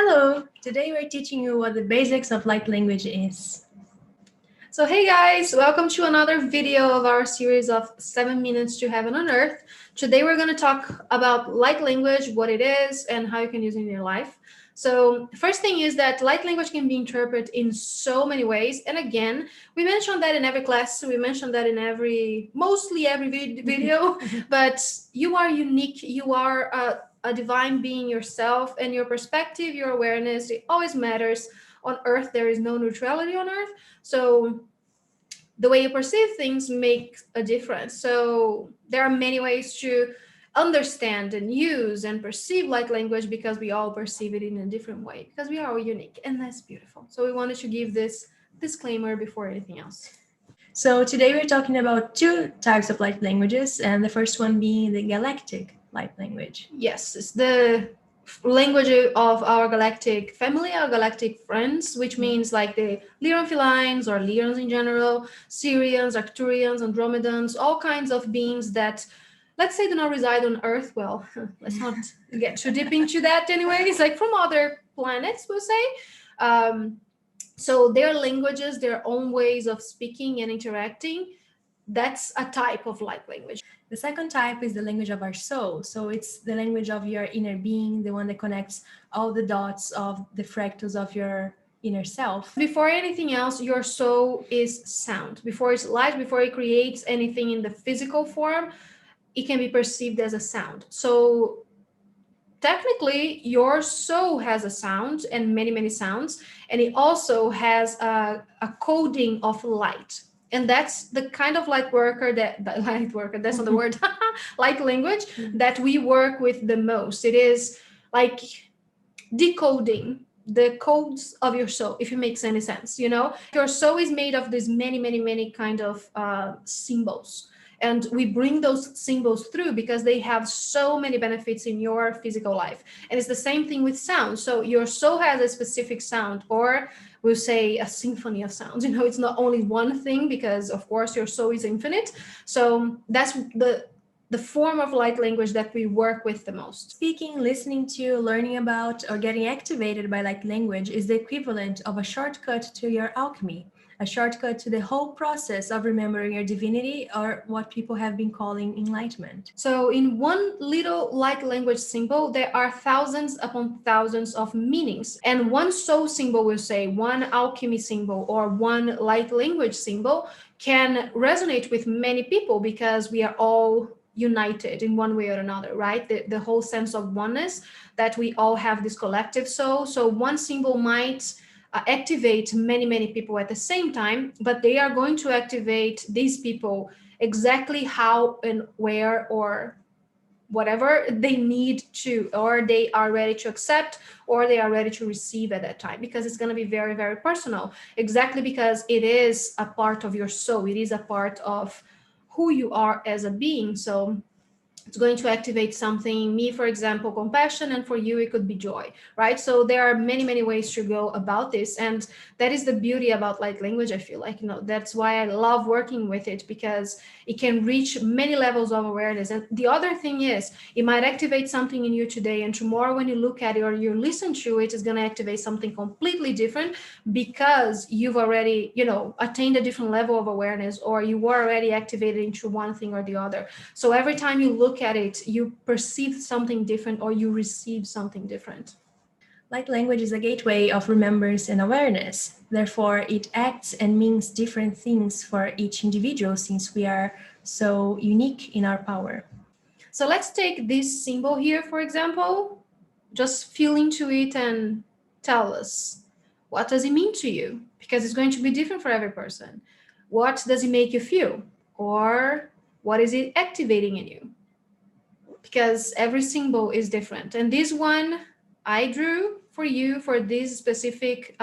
Hello, today we're teaching you what the basics of light language is. So hey guys, welcome to another video of our series of 7 minutes to heaven on earth. Today we're going to talk about light language, what it is, and how you can use it in your life. So first thing is that light language can be interpreted in so many ways. And again, we mentioned that in every class, we mentioned that in mostly every video, but you are unique, you are a divine being yourself, and your perspective, your awareness, it always matters. On earth, there is no neutrality on earth. So the way you perceive things makes a difference. So there are many ways to understand and use and perceive light language because we all perceive it in a different way because we are all unique, and that's beautiful. So we wanted to give this disclaimer before anything else. So today we're talking about two types of light languages, and the first one being the galactic light language. Yes, it's the language of our galactic family, our galactic friends, which means like the Lyran felines or Lyrans in general, Sirians, Arcturians, Andromedans, all kinds of beings that, let's say, do not reside on Earth. Well, let's not get too deep into that anyway. It's like from other planets, we'll say. So their languages, their own ways of speaking and interacting, that's a type of light language. The second type is the language of our soul. So it's the language of your inner being, the one that connects all the dots of the fractals of your inner self. Before anything else, your soul is sound. Before it's light, before it creates anything in the physical form, it can be perceived as a sound. So technically, your soul has a sound and many, many sounds, and it also has a coding of light. And that's the kind of light worker that's not the word, light language that we work with the most. It is like decoding the codes of your soul, if it makes any sense. Your soul is made of these many kind of symbols, and we bring those symbols through because they have so many benefits in your physical life. And it's the same thing with sound. So your soul has a specific sound, or we'll say a symphony of sounds. It's not only one thing, because of course your soul is infinite. So that's the form of light language that we work with the most. Speaking, listening to, learning about, or getting activated by light language is the equivalent of a shortcut to your alchemy, a shortcut to the whole process of remembering your divinity, or what people have been calling enlightenment. So in one little light language symbol, there are thousands upon thousands of meanings. And one soul symbol, will say, one alchemy symbol or one light language symbol can resonate with many people because we are all united in one way or another, right? The whole sense of oneness, that we all have this collective soul. So one symbol might activate many people at the same time, but they are going to activate these people exactly how and where or whatever they need to, or they are ready to accept, or they are ready to receive at that time, because it's going to be very personal, exactly because it is a part of your soul. It is a part of who you are as a being. So it's going to activate something. Me, for example, compassion, and for you it could be joy, right? So there are many ways to go about this, and that is the beauty about light language. I feel like, that's why I love working with it, because it can reach many levels of awareness. And the other thing is, it might activate something in you today, and tomorrow when you look at it or you listen to it, it's going to activate something completely different, because you've already attained a different level of awareness, or you were already activated into one thing or the other. So every time you look at it, you perceive something different, or you receive something different. Light language is a gateway of remembrance and awareness. Therefore, it acts and means different things for each individual, since we are so unique in our power. So let's take this symbol here, for example. Just feel into it and tell us, what does it mean to you? Because it's going to be different for every person. What does it make you feel? Or what is it activating in you? Because every symbol is different. And this one I drew for you for this specific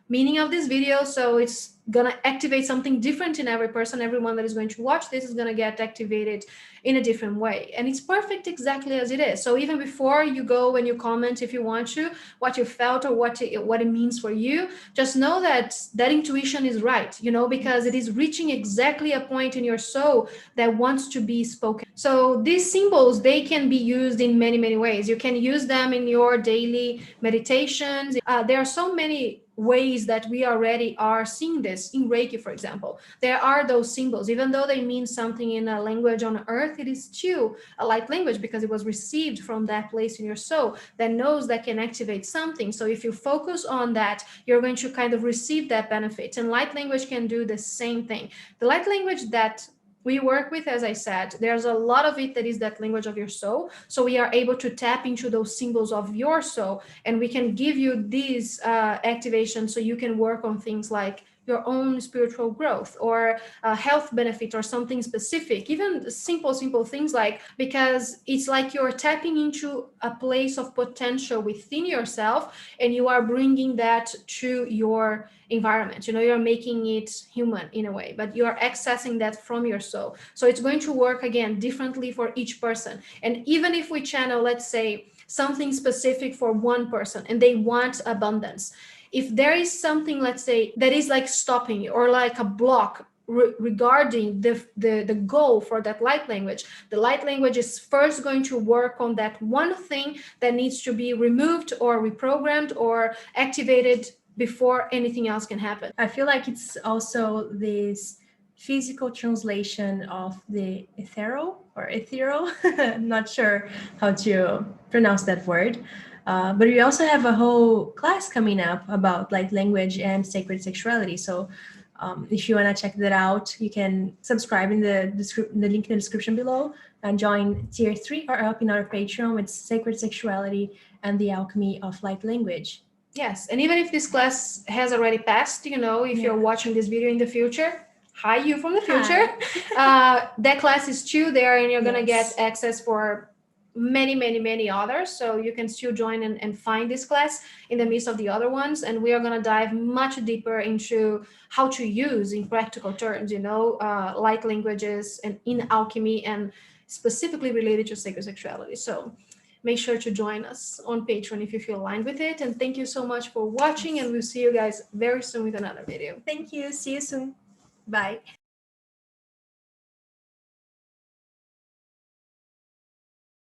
meaning of this video. So it's gonna activate something different in every person. Everyone that is going to watch this is gonna get activated in a different way, and it's perfect exactly as it is. So even before you go and you comment, if you want to, what you felt or what it means for you, just know that that intuition is right, because it is reaching exactly a point in your soul that wants to be spoken. So these symbols, they can be used in many, many ways. You can use them in your daily meditations. There are so many ways that we already are seeing this in Reiki, for example. There are those symbols, even though they mean something in a language on earth, it is still a light language because it was received from that place in your soul that knows that can activate something. So if you focus on that, you're going to kind of receive that benefit. And light language can do the same thing. The light language that we work with, as I said, there's a lot of it that is that language of your soul. So we are able to tap into those symbols of your soul, and we can give you these activations so you can work on things like your own spiritual growth or health benefit or something specific, even simple things, like, because it's like you're tapping into a place of potential within yourself and you are bringing that to your environment. You're making it human in a way, but you're accessing that from your soul. So it's going to work again differently for each person. And even if we channel, let's say, something specific for one person and they want abundance, if there is something, let's say, that is like stopping you or like a block regarding the goal for that light language, the light language is first going to work on that one thing that needs to be removed or reprogrammed or activated before anything else can happen. I feel like it's also this physical translation of the ethereal or ethereal. I'm not sure how to pronounce that word. But we also have a whole class coming up about light language and sacred sexuality. So if you want to check that out, you can subscribe in the link in the description below and join tier 3 or up in our Patreon with sacred sexuality and the alchemy of light language. Yes, and even if this class has already passed, if you're watching this video in the future, hi, you from the future. That class is still there, and you're gonna get access for many others. So you can still join and find this class in the midst of the other ones. And we are gonna dive much deeper into how to use, in practical terms, light languages and in alchemy, and specifically related to sacred sexuality. So make sure to join us on Patreon if you feel aligned with it. And thank you so much for watching, and we'll see you guys very soon with another video. Thank you. See you soon. Bye.